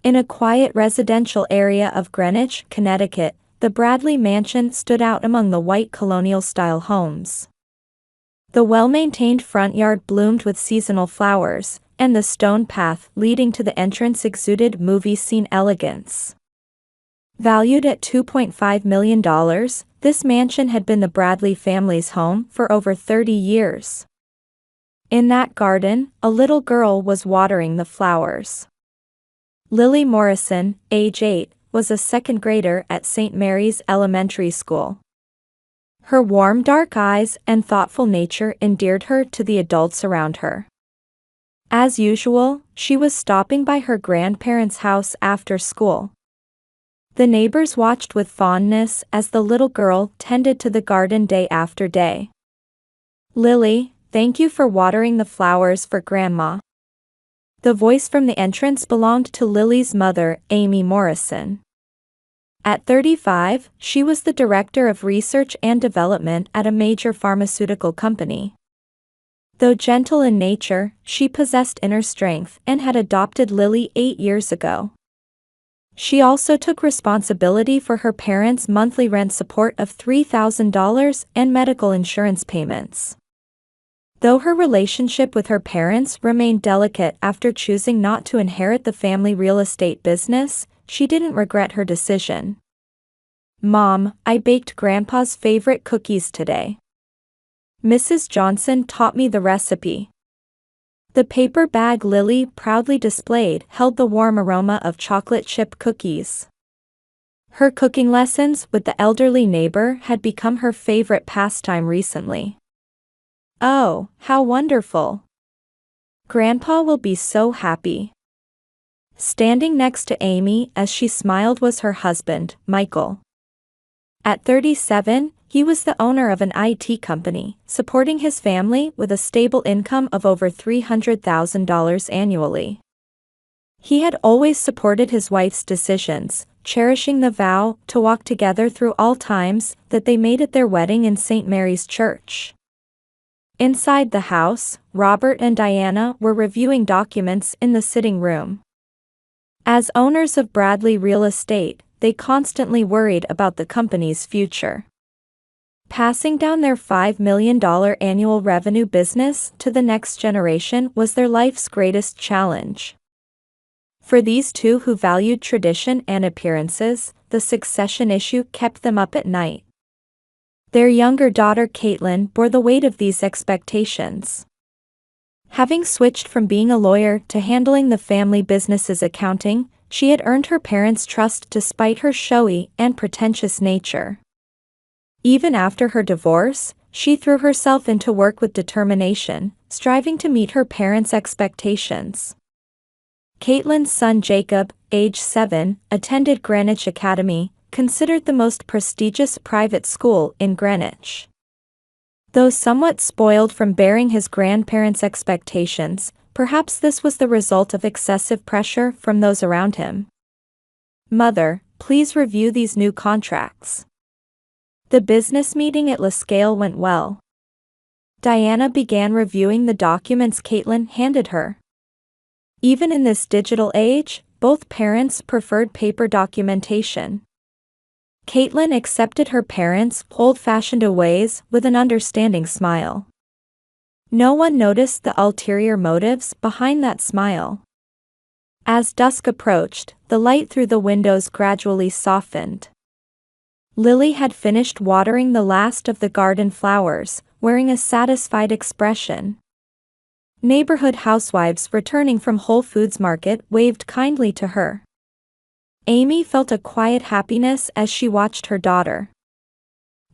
In a quiet residential area of Greenwich, Connecticut, the Bradley Mansion stood out among the white colonial-style homes. The well-maintained front yard bloomed with seasonal flowers, and the stone path leading to the entrance exuded movie scene elegance. Valued at $2.5 million, this mansion had been the Bradley family's home for over 30 years. In that garden, a little girl was watering the flowers. Lily Morrison, age 8, was a second grader at St. Mary's Elementary School. Her warm dark eyes and thoughtful nature endeared her to the adults around her. As usual, she was stopping by her grandparents' house after school. The neighbors watched with fondness as the little girl tended to the garden day after day. "Lily, thank you for watering the flowers for Grandma." The voice from the entrance belonged to Lily's mother, Amy Morrison. At 35, she was the director of research and development at a major pharmaceutical company. Though gentle in nature, she possessed inner strength and had adopted Lily 8 years ago. She also took responsibility for her parents' monthly rent support of $3,000 and medical insurance payments. Though her relationship with her parents remained delicate after choosing not to inherit the family real estate business, she didn't regret her decision. "Mom, I baked Grandpa's favorite cookies today. Mrs. Johnson taught me the recipe." The paper bag Lily proudly displayed held the warm aroma of chocolate chip cookies. Her cooking lessons with the elderly neighbor had become her favorite pastime recently. "Oh, how wonderful! Grandpa will be so happy." Standing next to Amy as she smiled was her husband, Michael. At 37, he was the owner of an IT company, supporting his family with a stable income of over $300,000 annually. He had always supported his wife's decisions, cherishing the vow to walk together through all times that they made at their wedding in St. Mary's Church. Inside the house, Robert and Diana were reviewing documents in the sitting room. As owners of Bradley Real Estate, they constantly worried about the company's future. Passing down their $5 million annual revenue business to the next generation was their life's greatest challenge. For these two who valued tradition and appearances, the succession issue kept them up at night. Their younger daughter Caitlin bore the weight of these expectations. Having switched from being a lawyer to handling the family business's accounting, she had earned her parents' trust despite her showy and pretentious nature. Even after her divorce, she threw herself into work with determination, striving to meet her parents' expectations. Caitlin's son Jacob, age 7, attended Greenwich Academy, considered the most prestigious private school in Greenwich. Though somewhat spoiled from bearing his grandparents' expectations, perhaps this was the result of excessive pressure from those around him. "Mother, please review these new contracts." The business meeting at La Scale went well. Diana began reviewing the documents Caitlin handed her. Even in this digital age, both parents preferred paper documentation. Caitlin accepted her parents' old-fashioned ways with an understanding smile. No one noticed the ulterior motives behind that smile. As dusk approached, the light through the windows gradually softened. Lily had finished watering the last of the garden flowers, wearing a satisfied expression. Neighborhood housewives returning from Whole Foods Market waved kindly to her. Amy felt a quiet happiness as she watched her daughter.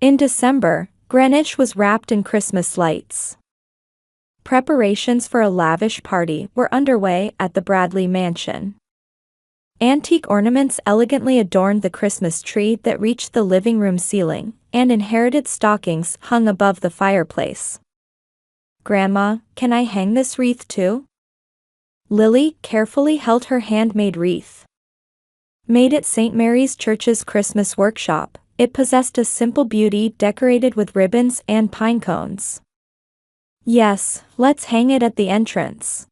In December, Greenwich was wrapped in Christmas lights. Preparations for a lavish party were underway at the Bradley Mansion. Antique ornaments elegantly adorned the Christmas tree that reached the living room ceiling, and inherited stockings hung above the fireplace. "Grandma, can I hang this wreath too?" Lily carefully held her handmade wreath. Made at St. Mary's Church's Christmas workshop, it possessed a simple beauty decorated with ribbons and pine cones. "Yes, let's hang it at the entrance."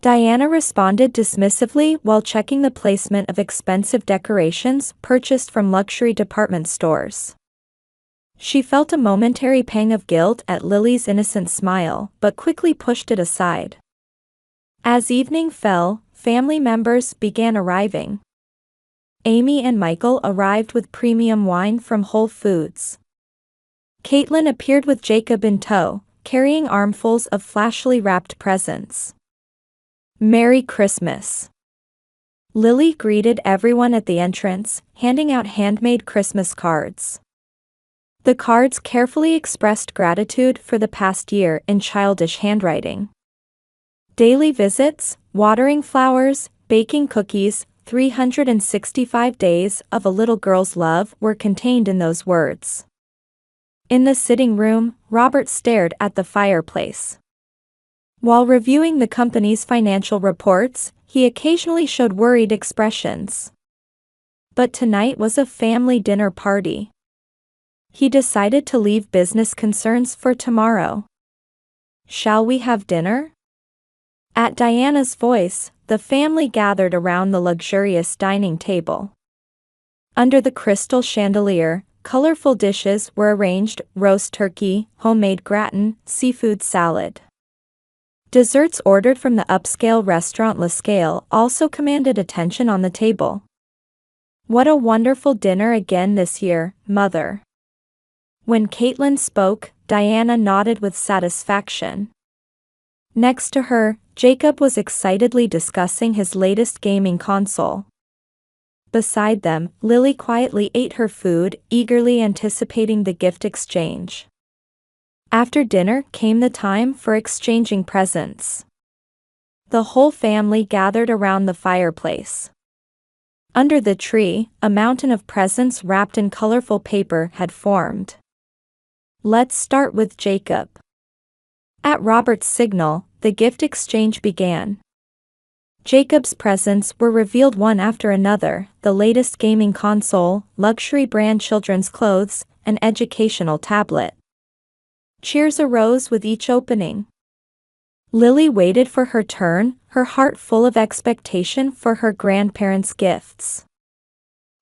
Diana responded dismissively while checking the placement of expensive decorations purchased from luxury department stores. She felt a momentary pang of guilt at Lily's innocent smile, but quickly pushed it aside. As evening fell, family members began arriving. Amy and Michael arrived with premium wine from Whole Foods. Caitlin appeared with Jacob in tow, carrying armfuls of flashily wrapped presents. Merry Christmas! Lily greeted everyone at the entrance, handing out handmade Christmas cards. The cards carefully expressed gratitude for the past year in childish handwriting. Daily visits, watering flowers, baking cookies, 365 days of a little girl's love were contained in those words. In the sitting room, Robert stared at the fireplace. While reviewing the company's financial reports, he occasionally showed worried expressions. But tonight was a family dinner party. He decided to leave business concerns for tomorrow. "Shall we have dinner?" At Diana's voice, the family gathered around the luxurious dining table. Under the crystal chandelier, colorful dishes were arranged: roast turkey, homemade gratin, seafood salad. Desserts ordered from the upscale restaurant La Scale also commanded attention on the table. "What a wonderful dinner again this year, Mother." When Caitlin spoke, Diana nodded with satisfaction. Next to her, Jacob was excitedly discussing his latest gaming console. Beside them, Lily quietly ate her food, eagerly anticipating the gift exchange. After dinner came the time for exchanging presents. The whole family gathered around the fireplace. Under the tree, a mountain of presents wrapped in colorful paper had formed. "Let's start with Jacob." At Robert's signal, the gift exchange began. Jacob's presents were revealed one after another: the latest gaming console, luxury brand children's clothes, an educational tablet. Cheers arose with each opening. Lily waited for her turn, her heart full of expectation for her grandparents' gifts.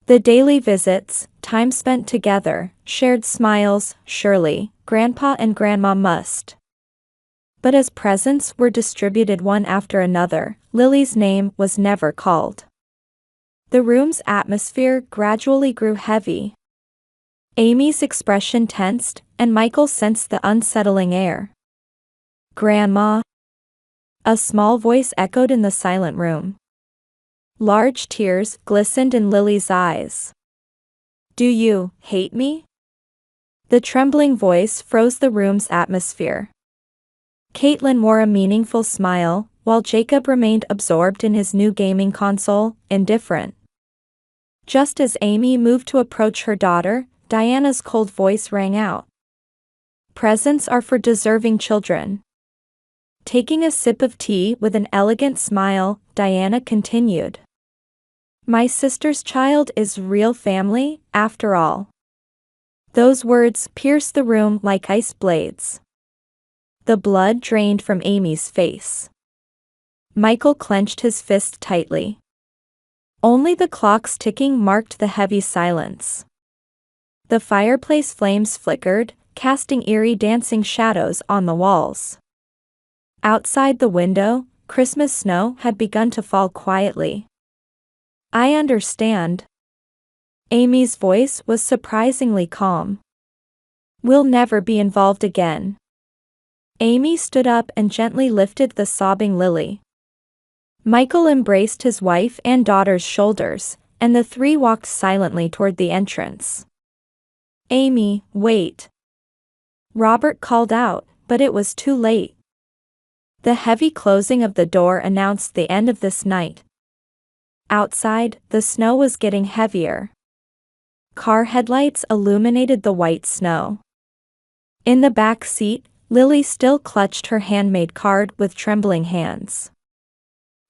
The daily visits, time spent together, shared smiles: surely, Grandpa and Grandma must. But as presents were distributed one after another, Lily's name was never called. The room's atmosphere gradually grew heavy. Amy's expression tensed, and Michael sensed the unsettling air. "Grandma?" A small voice echoed in the silent room. Large tears glistened in Lily's eyes. "Do you hate me?" The trembling voice froze the room's atmosphere. Caitlin wore a meaningful smile, while Jacob remained absorbed in his new gaming console, indifferent. Just as Amy moved to approach her daughter, Diana's cold voice rang out. "Presents are for deserving children." Taking a sip of tea with an elegant smile, Diana continued. "My sister's child is real family, after all." Those words pierced the room like ice blades. The blood drained from Amy's face. Michael clenched his fist tightly. Only the clock's ticking marked the heavy silence. The fireplace flames flickered, casting eerie dancing shadows on the walls. Outside the window, Christmas snow had begun to fall quietly. "I understand." Amy's voice was surprisingly calm. "We'll never be involved again." Amy stood up and gently lifted the sobbing Lily. Michael embraced his wife and daughter's shoulders, and the three walked silently toward the entrance. "Amy, wait." Robert called out, but it was too late. The heavy closing of the door announced the end of this night. Outside, the snow was getting heavier. Car headlights illuminated the white snow. In the back seat, Lily still clutched her handmade card with trembling hands.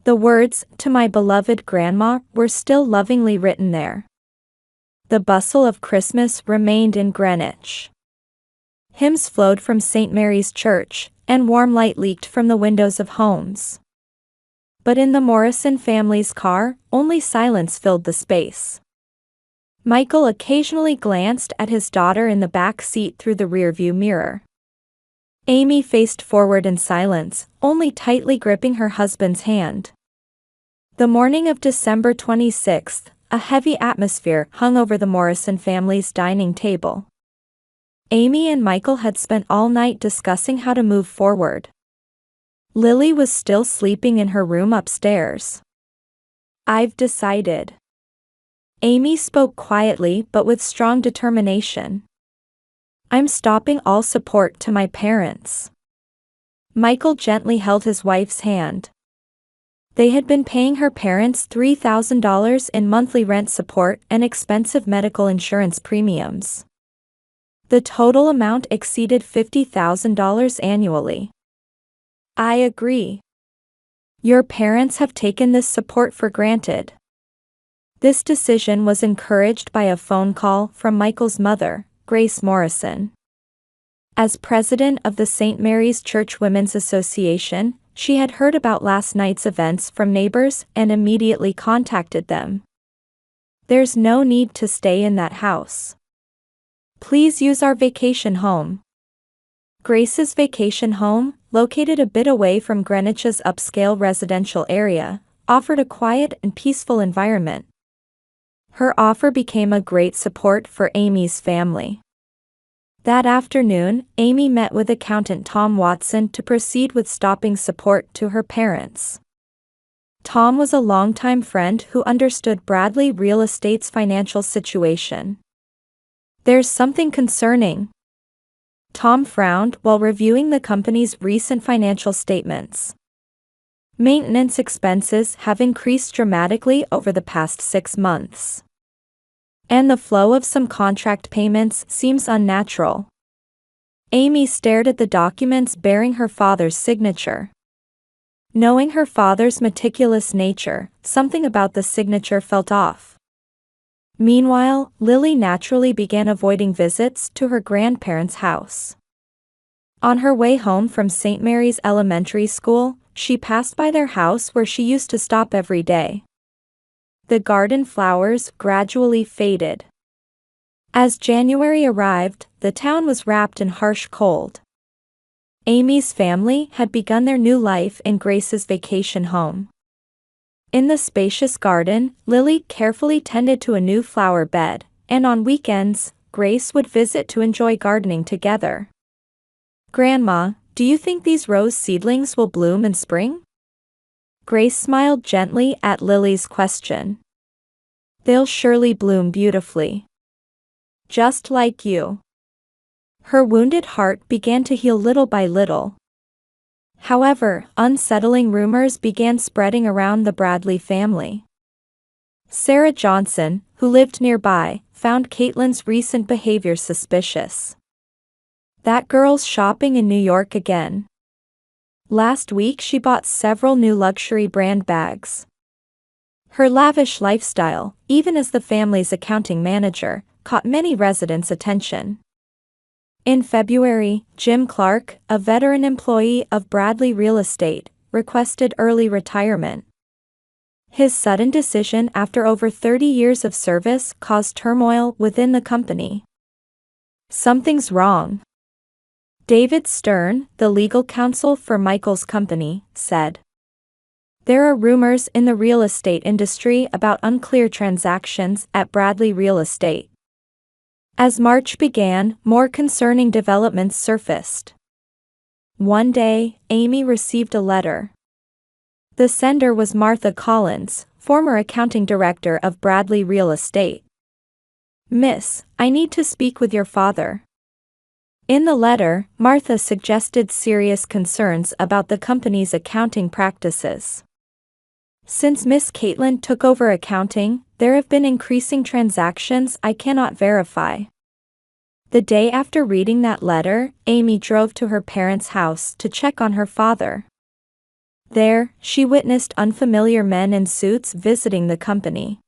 The words, "To my beloved Grandma," were still lovingly written there. The bustle of Christmas remained in Greenwich. Hymns flowed from St. Mary's Church, and warm light leaked from the windows of homes. But in the Morrison family's car, only silence filled the space. Michael occasionally glanced at his daughter in the back seat through the rearview mirror. Amy faced forward in silence, only tightly gripping her husband's hand. The morning of December 26th, a heavy atmosphere hung over the Morrison family's dining table. Amy and Michael had spent all night discussing how to move forward. Lily was still sleeping in her room upstairs. "I've decided." Amy spoke quietly but with strong determination. "I'm stopping all support to my parents." Michael gently held his wife's hand. They had been paying her parents $3,000 in monthly rent support and expensive medical insurance premiums. The total amount exceeded $50,000 annually. "I agree. Your parents have taken this support for granted." This decision was encouraged by a phone call from Michael's mother, Grace Morrison. As president of the St. Mary's Church Women's Association, she had heard about last night's events from neighbors and immediately contacted them. "There's no need to stay in that house. Please use our vacation home." Grace's vacation home, located a bit away from Greenwich's upscale residential area, offered a quiet and peaceful environment. Her offer became a great support for Amy's family. That afternoon, Amy met with accountant Tom Watson to proceed with stopping support to her parents. Tom was a longtime friend who understood Bradley Real Estate's financial situation. "There's something concerning." Tom frowned while reviewing the company's recent financial statements. Maintenance expenses have increased dramatically over the past 6 months. And the flow of some contract payments seems unnatural. Amy stared at the documents bearing her father's signature. Knowing her father's meticulous nature, something about the signature felt off. Meanwhile, Lily naturally began avoiding visits to her grandparents' house. On her way home from St. Mary's Elementary School, she passed by their house where she used to stop every day. The garden flowers gradually faded. As January arrived, the town was wrapped in harsh cold. Amy's family had begun their new life in Grace's vacation home. In the spacious garden, Lily carefully tended to a new flower bed, and on weekends, Grace would visit to enjoy gardening together. "Grandma, do you think these rose seedlings will bloom in spring?" Grace smiled gently at Lily's question. "They'll surely bloom beautifully. Just like you." Her wounded heart began to heal little by little. However, unsettling rumors began spreading around the Bradley family. Sarah Johnson, who lived nearby, found Caitlin's recent behavior suspicious. "That girl's shopping in New York again. Last week she bought several new luxury brand bags." Her lavish lifestyle, even as the family's accounting manager, caught many residents' attention. In February, Jim Clark, a veteran employee of Bradley Real Estate, requested early retirement. His sudden decision after over 30 years of service caused turmoil within the company. "Something's wrong," David Stern, the legal counsel for Michael's company, said. "There are rumors in the real estate industry about unclear transactions at Bradley Real Estate." As March began, more concerning developments surfaced. One day, Amy received a letter. The sender was Martha Collins, former accounting director of Bradley Real Estate. "Miss, I need to speak with your father." In the letter, Martha suggested serious concerns about the company's accounting practices. "Since Miss Caitlin took over accounting, there have been increasing transactions I cannot verify." The day after reading that letter, Amy drove to her parents' house to check on her father. There, she witnessed unfamiliar men in suits visiting the company.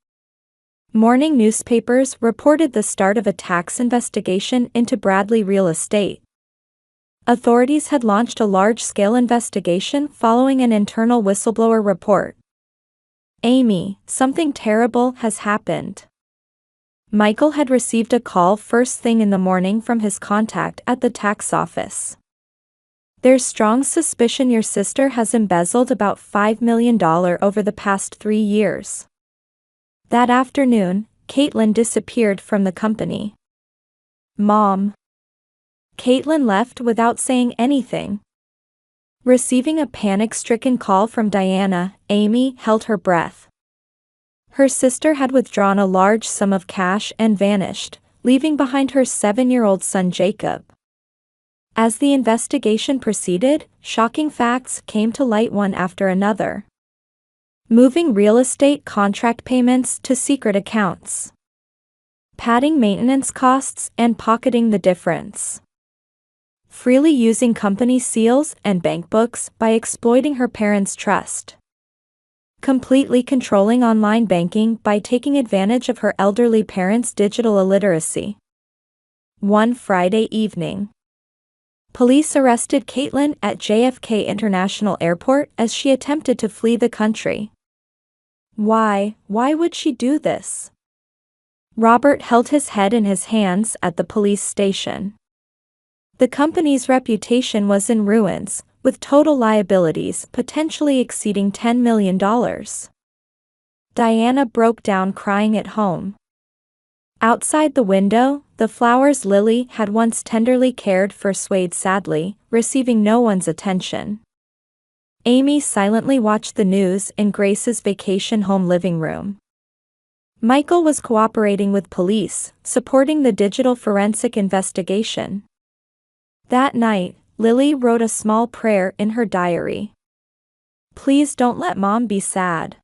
Morning newspapers reported the start of a tax investigation into Bradley Real Estate. Authorities had launched a large-scale investigation following an internal whistleblower report. "Amy, something terrible has happened." Michael had received a call first thing in the morning from his contact at the tax office. "There's strong suspicion your sister has embezzled about $5 million over the past 3 years." That afternoon, Caitlin disappeared from the company. "Mom." Caitlin left without saying anything. Receiving a panic-stricken call from Diana, Amy held her breath. Her sister had withdrawn a large sum of cash and vanished, leaving behind her 7-year-old son Jacob. As the investigation proceeded, shocking facts came to light one after another. Moving real estate contract payments to secret accounts. Padding maintenance costs and pocketing the difference. Freely using company seals and bank books by exploiting her parents' trust. Completely controlling online banking by taking advantage of her elderly parents' digital illiteracy. One Friday evening, police arrested Caitlin at JFK International Airport as she attempted to flee the country. Why would she do this? Robert held his head in his hands at the police station. The company's reputation was in ruins, with total liabilities potentially exceeding $10 million. Diana broke down crying at home. Outside the window, the flowers Lily had once tenderly cared for swayed sadly, receiving no one's attention. Amy silently watched the news in Grace's vacation home living room. Michael was cooperating with police, supporting the digital forensic investigation. That night, Lily wrote a small prayer in her diary. "Please don't let Mom be sad.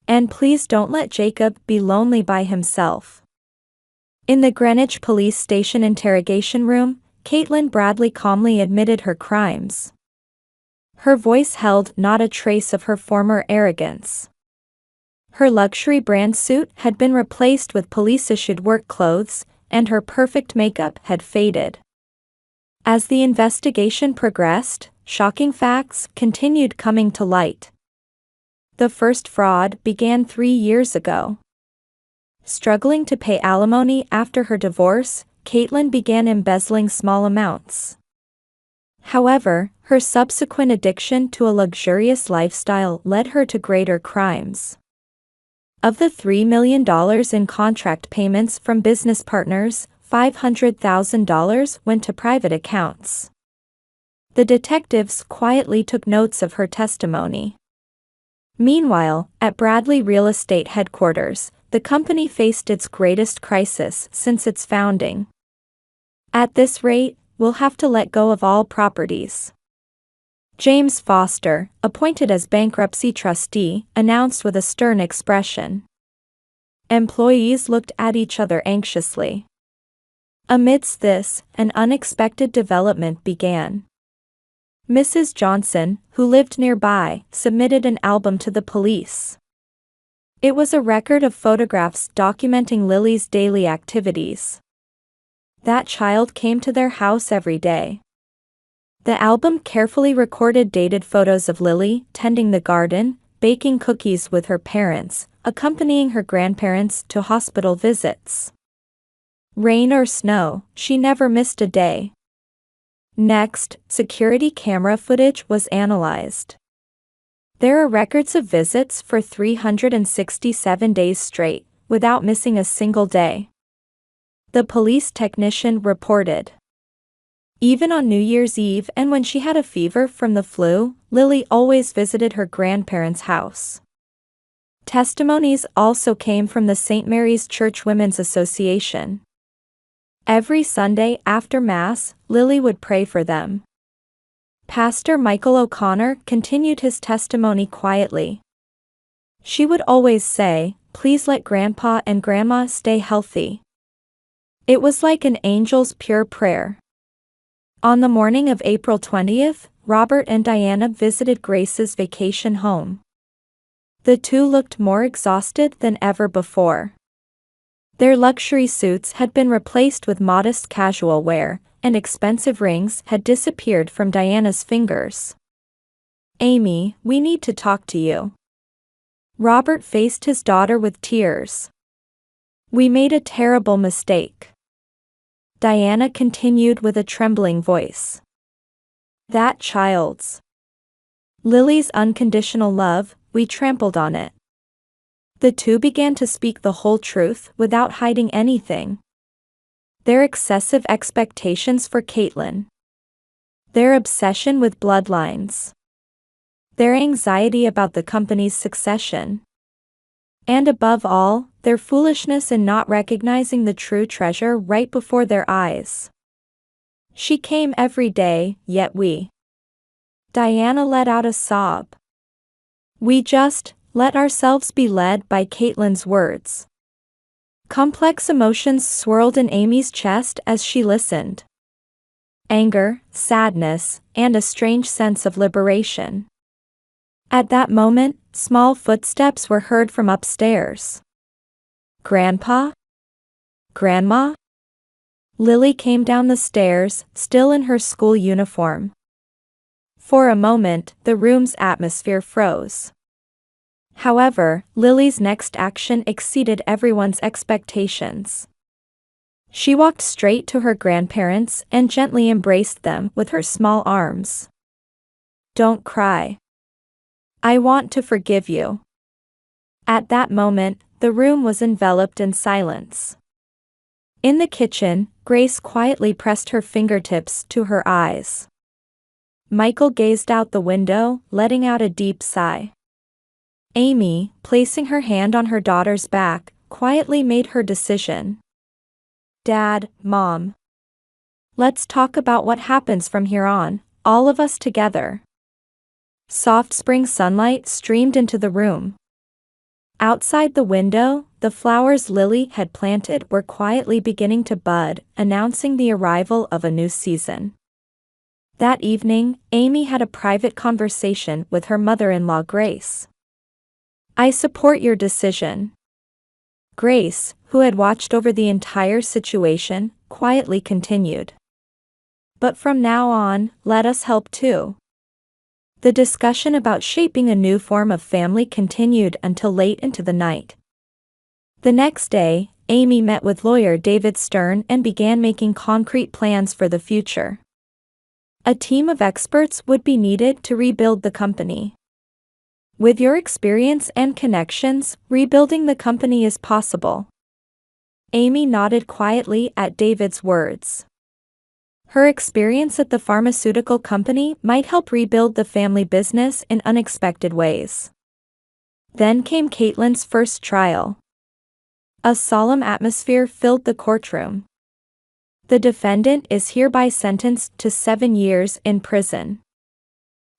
And please don't let Jacob be lonely by himself." In the Greenwich police station interrogation room, Caitlin Bradley calmly admitted her crimes. Her voice held not a trace of her former arrogance. Her luxury brand suit had been replaced with police-issued work clothes, and her perfect makeup had faded. As the investigation progressed, shocking facts continued coming to light. The first fraud began 3 years ago. Struggling to pay alimony after her divorce, Caitlin began embezzling small amounts. However, her subsequent addiction to a luxurious lifestyle led her to greater crimes. Of the $3 million in contract payments from business partners, $500,000 went to private accounts. The detectives quietly took notes of her testimony. Meanwhile, at Bradley Real Estate headquarters, the company faced its greatest crisis since its founding. "At this rate, we'll have to let go of all properties," James Foster, appointed as bankruptcy trustee, announced with a stern expression. Employees looked at each other anxiously. Amidst this, an unexpected development began. Mrs. Johnson, who lived nearby, submitted an album to the police. It was a record of photographs documenting Lily's daily activities. That child came to their house every day. The album carefully recorded dated photos of Lily tending the garden, baking cookies with her parents, accompanying her grandparents to hospital visits. Rain or snow, she never missed a day. Next, security camera footage was analyzed. There are records of visits for 367 days straight, without missing a single day. The police technician reported. Even on New Year's Eve and when she had a fever from the flu, Lily always visited her grandparents' house. Testimonies also came from the St. Mary's Church Women's Association. Every Sunday after Mass, Lily would pray for them. Pastor Michael O'Connor continued his testimony quietly. She would always say, "Please let Grandpa and Grandma stay healthy." It was like an angel's pure prayer. On the morning of April 20th, Robert and Diana visited Grace's vacation home. The two looked more exhausted than ever before. Their luxury suits had been replaced with modest casual wear, and expensive rings had disappeared from Diana's fingers. "Amy, we need to talk to you." Robert faced his daughter with tears. "We made a terrible mistake," Diana continued with a trembling voice. "That child's Lily's unconditional love, we trampled on it." The two began to speak the whole truth without hiding anything. Their excessive expectations for Caitlin. Their obsession with bloodlines. Their anxiety about the company's succession. And above all, their foolishness in not recognizing the true treasure right before their eyes. "She came every day, yet we..." Diana let out a sob. "We just let ourselves be led by Caitlin's words." Complex emotions swirled in Amy's chest as she listened. Anger, sadness, and a strange sense of liberation. At that moment, small footsteps were heard from upstairs. "Grandpa? Grandma?" Lily came down the stairs, still in her school uniform. For a moment, the room's atmosphere froze. However, Lily's next action exceeded everyone's expectations. She walked straight to her grandparents and gently embraced them with her small arms. "Don't cry. I want to forgive you." At that moment, the room was enveloped in silence. In the kitchen, Grace quietly pressed her fingertips to her eyes. Michael gazed out the window, letting out a deep sigh. Amy, placing her hand on her daughter's back, quietly made her decision. "Dad, Mom. Let's talk about what happens from here on, all of us together." Soft spring sunlight streamed into the room. Outside the window, the flowers Lily had planted were quietly beginning to bud, announcing the arrival of a new season. That evening, Amy had a private conversation with her mother-in-law Grace. "I support your decision." Grace, who had watched over the entire situation, quietly continued. "But from now on, let us help too." The discussion about shaping a new form of family continued until late into the night. The next day, Amy met with lawyer David Stern and began making concrete plans for the future. A team of experts would be needed to rebuild the company. "With your experience and connections, rebuilding the company is possible." Amy nodded quietly at David's words. Her experience at the pharmaceutical company might help rebuild the family business in unexpected ways. Then came Caitlin's first trial. A solemn atmosphere filled the courtroom. "The defendant is hereby sentenced to 7 years in prison."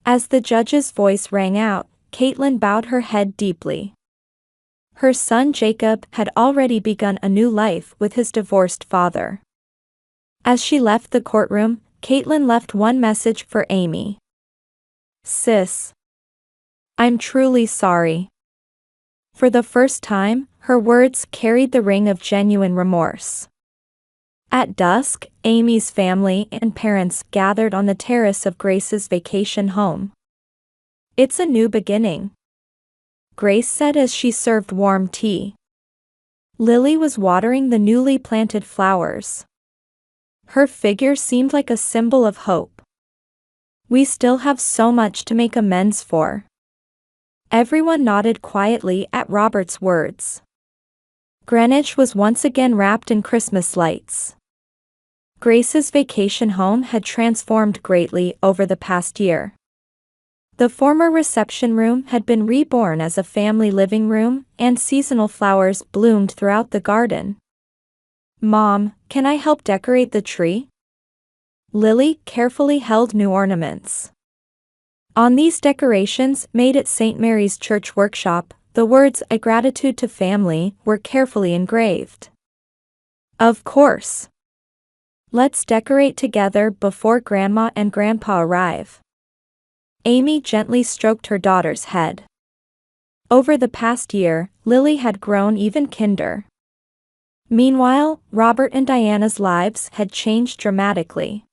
As the judge's voice rang out, Caitlin bowed her head deeply. Her son Jacob had already begun a new life with his divorced father. As she left the courtroom, Caitlin left one message for Amy. "Sis. I'm truly sorry." For the first time, her words carried the ring of genuine remorse. At dusk, Amy's family and parents gathered on the terrace of Grace's vacation home. "It's a new beginning," Grace said as she served warm tea. Lily was watering the newly planted flowers. Her figure seemed like a symbol of hope. "We still have so much to make amends for." Everyone nodded quietly at Robert's words. Greenwich was once again wrapped in Christmas lights. Grace's vacation home had transformed greatly over the past year. The former reception room had been reborn as a family living room, and seasonal flowers bloomed throughout the garden. "Mom, can I help decorate the tree?" Lily carefully held new ornaments. On these decorations made at St. Mary's Church Workshop, the words "A Gratitude to Family" were carefully engraved. "Of course. Let's decorate together before Grandma and Grandpa arrive." Amy gently stroked her daughter's head. Over the past year, Lily had grown even kinder. Meanwhile, Robert and Diana's lives had changed dramatically.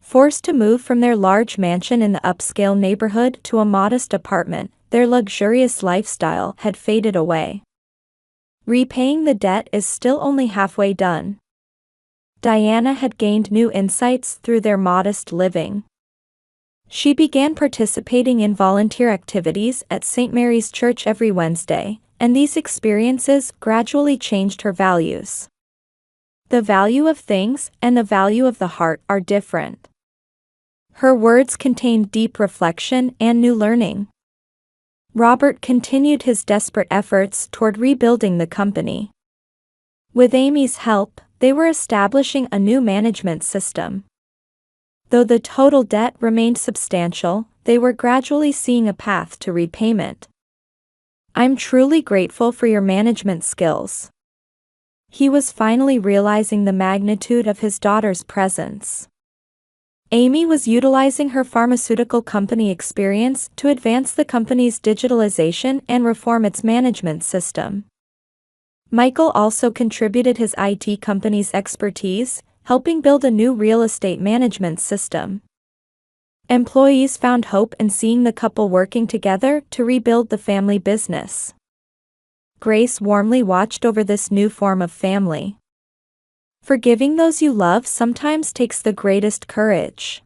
Forced to move from their large mansion in the upscale neighborhood to a modest apartment, their luxurious lifestyle had faded away. Repaying the debt is still only halfway done. Diana had gained new insights through their modest living. She began participating in volunteer activities at St. Mary's Church every Wednesday, and these experiences gradually changed her values. The value of things and the value of the heart are different. Her words contained deep reflection and new learning. Robert continued his desperate efforts toward rebuilding the company. With Amy's help, they were establishing a new management system. Though the total debt remained substantial, they were gradually seeing a path to repayment. "I'm truly grateful for your management skills." He was finally realizing the magnitude of his daughter's presence. Amy was utilizing her pharmaceutical company experience to advance the company's digitalization and reform its management system. Michael also contributed his IT company's expertise, helping build a new real estate management system. Employees found hope in seeing the couple working together to rebuild the family business. Grace warmly watched over this new form of family. Forgiving those you love sometimes takes the greatest courage.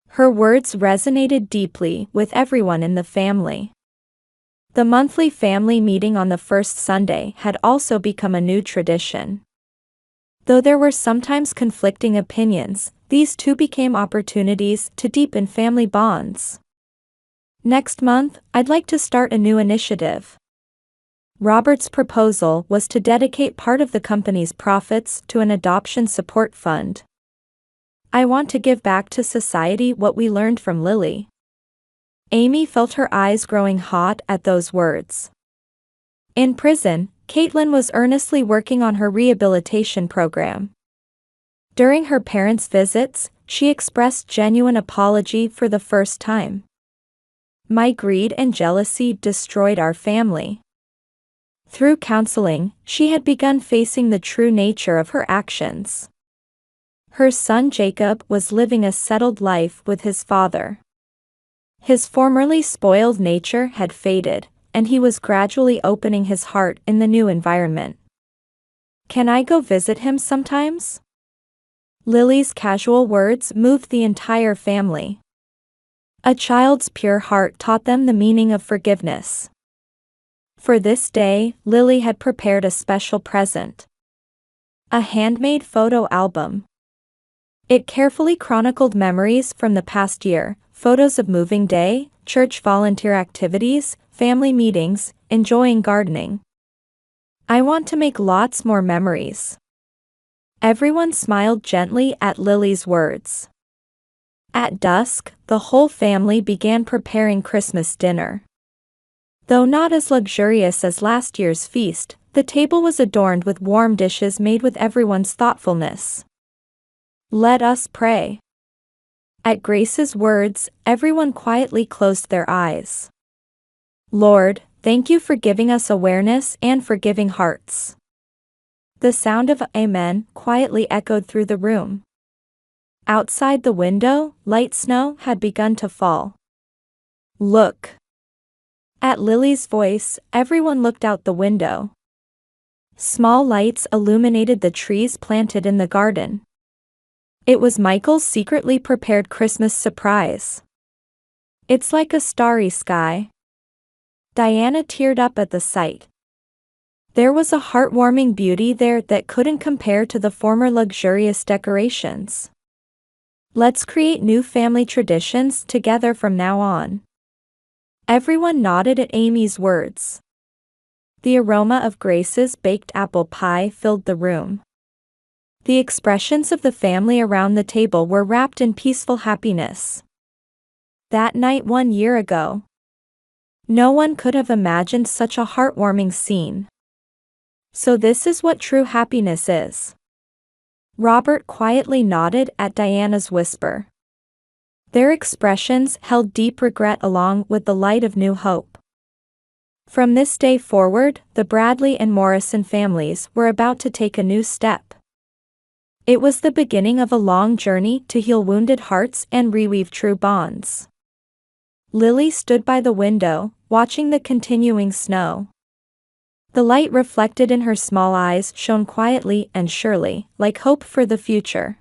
Her words resonated deeply with everyone in the family. The monthly family meeting on the first Sunday had also become a new tradition. Though there were sometimes conflicting opinions, these two became opportunities to deepen family bonds. "Next month, I'd like to start a new initiative." Robert's proposal was to dedicate part of the company's profits to an adoption support fund. "I want to give back to society what we learned from Lily." Amy felt her eyes growing hot at those words. In prison, Caitlin was earnestly working on her rehabilitation program. During her parents' visits, she expressed genuine apology for the first time. "My greed and jealousy destroyed our family." Through counseling, she had begun facing the true nature of her actions. Her son Jacob was living a settled life with his father. His formerly spoiled nature had faded, and he was gradually opening his heart in the new environment. "Can I go visit him sometimes?" Lily's casual words moved the entire family. A child's pure heart taught them the meaning of forgiveness. For this day, Lily had prepared a special present. A handmade photo album. It carefully chronicled memories from the past year, photos of moving day, church volunteer activities, family meetings, enjoying gardening. "I want to make lots more memories." Everyone smiled gently at Lily's words. At dusk, the whole family began preparing Christmas dinner. Though not as luxurious as last year's feast, the table was adorned with warm dishes made with everyone's thoughtfulness. "Let us pray." At Grace's words, everyone quietly closed their eyes. "Lord, thank you for giving us awareness and forgiving hearts." The sound of "Amen" quietly echoed through the room. Outside the window, light snow had begun to fall. "Look." At Lily's voice, everyone looked out the window. Small lights illuminated the trees planted in the garden. It was Michael's secretly prepared Christmas surprise. "It's like a starry sky." Diana teared up at the sight. There was a heartwarming beauty there that couldn't compare to the former luxurious decorations. "Let's create new family traditions together from now on." Everyone nodded at Amy's words. The aroma of Grace's baked apple pie filled the room. The expressions of the family around the table were wrapped in peaceful happiness. That night 1 year ago, no one could have imagined such a heartwarming scene. "So this is what true happiness is." Robert quietly nodded at Diana's whisper. Their expressions held deep regret along with the light of new hope. From this day forward, the Bradley and Morrison families were about to take a new step. It was the beginning of a long journey to heal wounded hearts and reweave true bonds. Lily stood by the window, watching the continuing snow. The light reflected in her small eyes shone quietly and surely, like hope for the future.